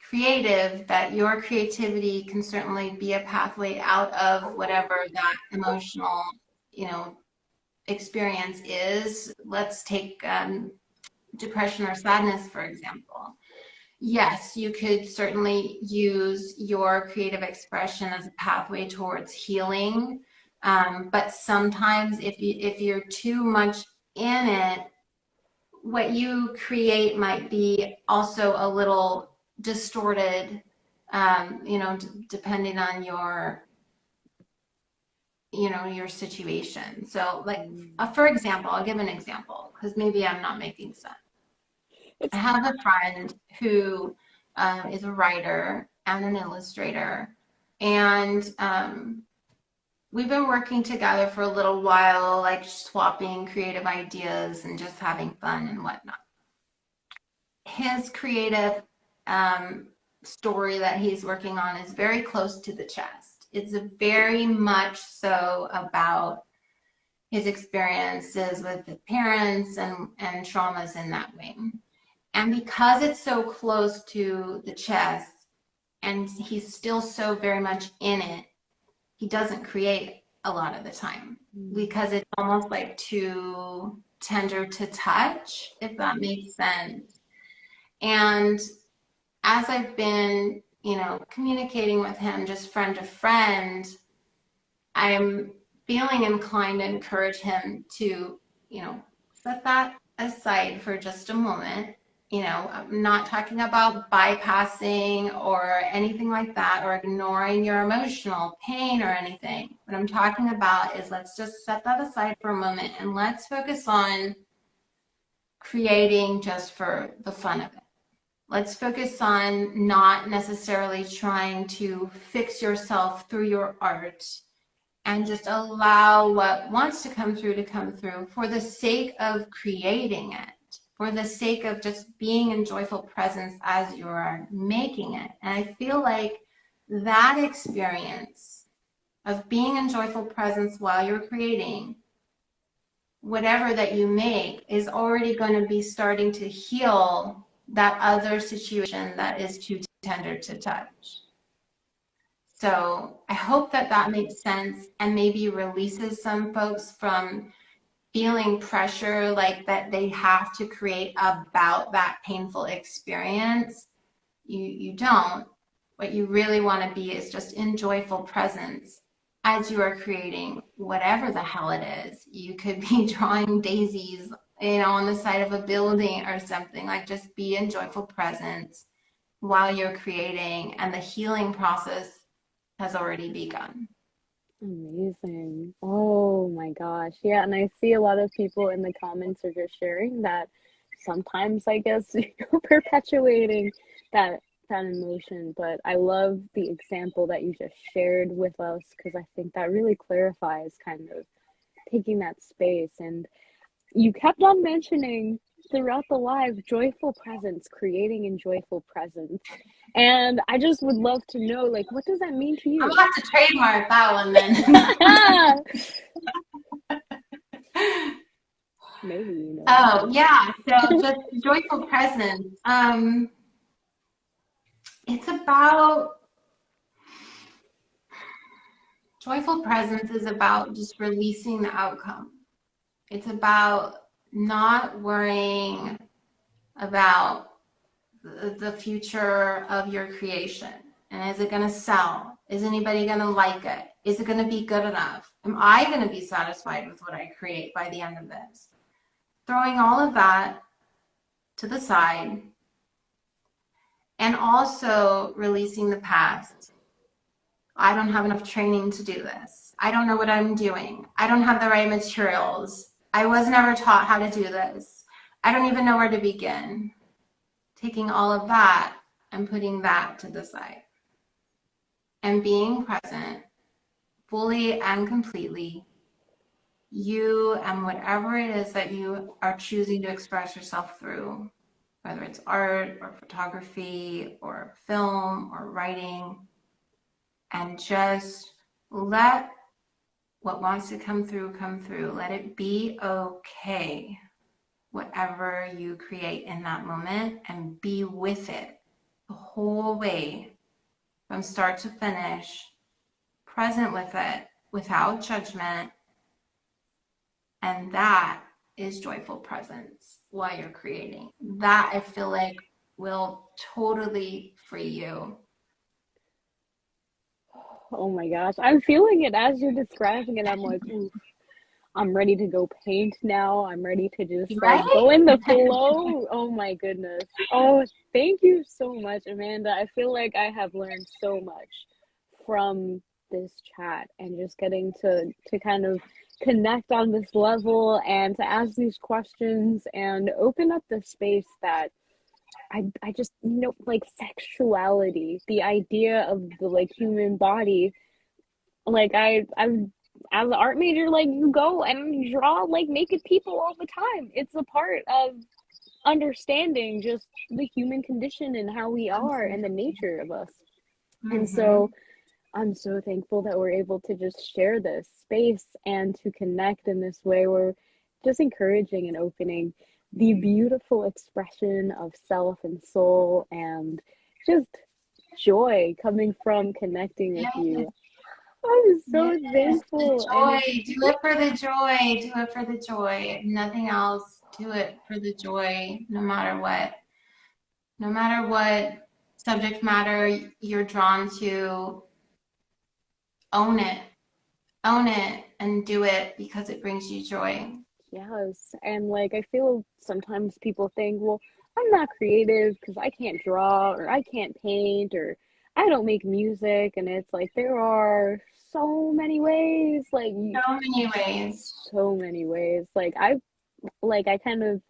creative that your creativity can certainly be a pathway out of whatever that emotional, experience is. Let's take depression or sadness, for example. Yes, you could certainly use your creative expression as a pathway towards healing. But sometimes if you're too much in it, what you create might be also a little distorted, depending on your situation. So like, for example, I'll give an example because maybe I'm not making sense. I have a friend who is a writer and an illustrator, and we've been working together for a little while, like swapping creative ideas and just having fun and whatnot. His creative story that he's working on is very close to the chest. It's very much so about his experiences with his parents and traumas in that way. And because it's so close to the chest and he's still so very much in it, he doesn't create a lot of the time because it's almost like too tender to touch, if that makes sense. And as I've been, communicating with him just friend to friend, I'm feeling inclined to encourage him to, set that aside for just a moment. I'm not talking about bypassing or anything like that or ignoring your emotional pain or anything. What I'm talking about is let's just set that aside for a moment and let's focus on creating just for the fun of it. Let's focus on not necessarily trying to fix yourself through your art and just allow what wants to come through for the sake of creating it, for the sake of just being in joyful presence as you are making it. And I feel like that experience of being in joyful presence while you're creating whatever that you make is already going to be starting to heal that other situation that is too tender to touch. So I hope that makes sense and maybe releases some folks from feeling pressure like that they have to create about that painful experience. You don't. What you really want to be is just in joyful presence as you are creating whatever the hell it is. You could be drawing daisies, on the side of a building or something. Like, just be in joyful presence while you're creating, and the healing process has already begun. Amazing. Oh my gosh. Yeah, and I see a lot of people in the comments are just sharing that sometimes I guess you're perpetuating that emotion, but I love the example that you just shared with us because I think that really clarifies kind of taking that space. And you kept on mentioning throughout the live joyful presence, creating in joyful presence. And I just would love to know, like, what does that mean to I'm you? gonna have to trademark that one then. Maybe, you know. Oh yeah, so just joyful presence. It's about joyful presence is about just releasing the outcome. It's about not worrying about the future of your creation. And is it going to sell? Is anybody going to like it? Is it going to be good enough? Am I going to be satisfied with what I create by the end of this? Throwing all of that to the side and also releasing the past. I don't have enough training to do this. I don't know what I'm doing. I don't have the right materials. I was never taught how to do this. I don't even know where to begin. Taking all of that and putting that to the side and being present fully and completely, you and whatever it is that you are choosing to express yourself through, whether it's art or photography or film or writing, and just let What wants to come through, come through. Let it be okay, whatever you create in that moment, and be with it the whole way from start to finish, present with it without judgment. And that is joyful presence while you're creating. That I feel like will totally free you. Oh my gosh, I'm feeling it as you're describing it. I'm like, ooh, I'm ready to go paint now. I'm ready to just like Right? go in the flow. Oh my goodness. Oh, thank you so much, Amanda. I feel like I have learned so much from this chat and just getting to kind of connect on this level and to ask these questions and open up the space that I just like sexuality, the idea of the like human body. Like I'm as an art major, like you go and you draw like naked people all the time. It's a part of understanding just the human condition and how we are and the nature of us. And Mm-hmm. so I'm so thankful that we're able to just share this space and to connect in this way. We're just encouraging and opening the beautiful expression of self and soul and just joy coming from connecting with Yes, you. I'm yes. so The thankful. And joy. it's, Do it for the joy. Do it for the joy. If nothing else, do it for the joy, no matter what. No matter what subject matter you're drawn to, own it. Own it and do it because it brings you joy. yes. And like, I feel sometimes people think, well, I'm not creative because I can't draw or I can't paint or I don't make music. And it's like, there are so many ways, like, So many ways. so many ways. I kind of,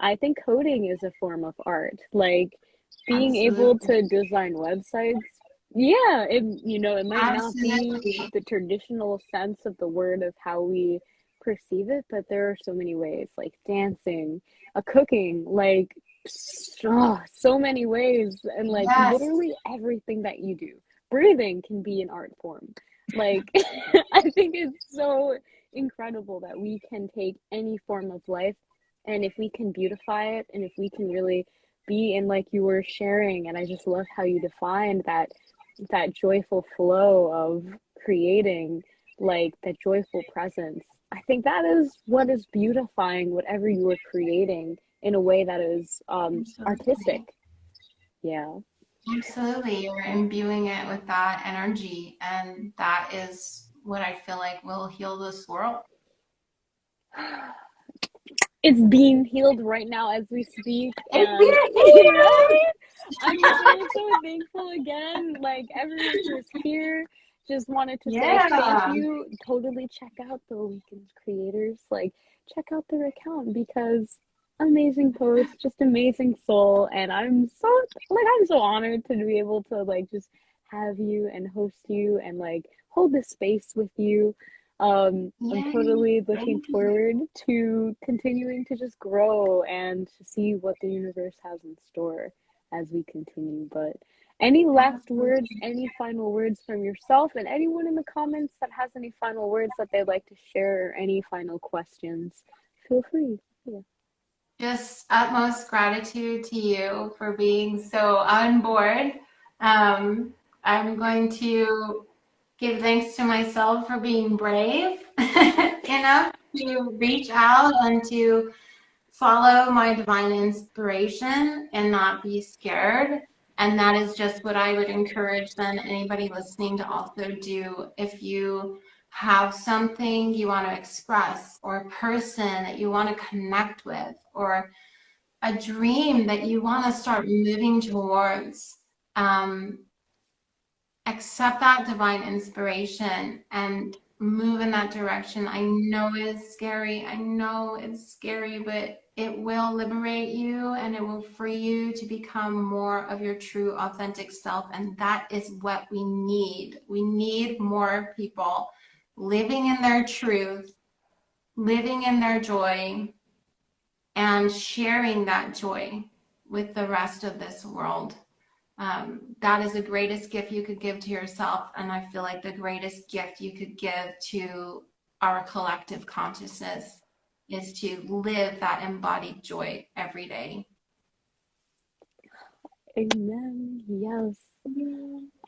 I think coding is a form of art. Like, being able Absolutely. to design websites, yeah, it might not be Absolutely. the traditional sense of the word of how we perceive it, but there are so many ways, like dancing, cooking, like so many ways, and like Yes. literally everything that you do. Breathing can be an art form. Like, I think it's so incredible that we can take any form of life, and if we can beautify it, and if we can really be in, like you were sharing, and I just love how you defined that joyful flow of creating, like that joyful presence. I think that is what is beautifying whatever you are creating in a way that is artistic. Absolutely. Yeah. Absolutely. You're imbuing it with that energy. And that is what I feel like will heal this world. It's being healed right now as we speak, It's and here. right, I'm so thankful again. Like everyone who is here, just wanted to say thank Yeah. you. Totally check out the Weekend creators, like check out their account because amazing posts, just amazing soul, and I'm so honored to be able to like just have you and host you and like hold this space with you. I'm Yay. totally looking Thank you. forward to continuing to just grow and to see what the universe has in store as we continue. But any last words, Absolutely. any final words from yourself, and anyone in the comments that has any final words that they'd like to share or any final questions, feel free. Yeah. Just utmost gratitude to you for being so on board. Um, I'm going to give thanks to myself for being brave enough to reach out and to follow my divine inspiration and not be scared. And that is just what I would encourage then anybody listening to also do. If you have something you want to express or a person that you want to connect with or a dream that you want to start moving towards, um, accept that divine inspiration and move in that direction. I know it's scary. I know it's scary, but it will liberate you and it will free you to become more of your true, authentic self. And that is what we need. We need more people living in their truth, living in their joy, and sharing that joy with the rest of this world. That is the greatest gift you could give to yourself. And I feel like the greatest gift you could give to our collective consciousness is to live that embodied joy every day. Amen. Yes.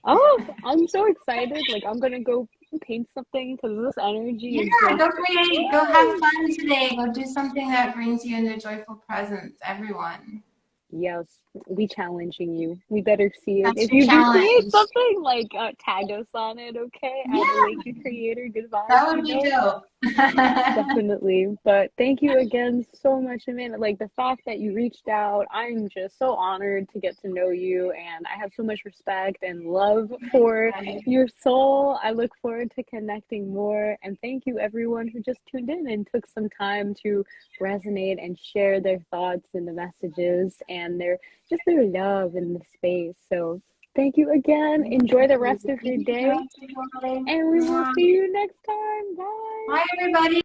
Oh, I'm so excited. Like, I'm gonna go paint something because this energy is Yeah, just, go create, go have fun today. Go do something that brings you into joyful presence, everyone. yes, we challenging you. We better see it. That's If your you do create challenge. something, like, tag us on it, okay? At Yeah, Awaken Creator, good vibes, that would you be know? dope. Definitely. But thank you again so much, Amanda. Like the fact that you reached out, I'm just so honored to get to know you. And I have so much respect and love for your soul. I look forward to connecting more. And thank you, everyone who just tuned in and took some time to resonate and share their thoughts and the messages and their love in the space. So thank you again. Enjoy the rest of your day. And we will see you next time. Bye. Bye, everybody.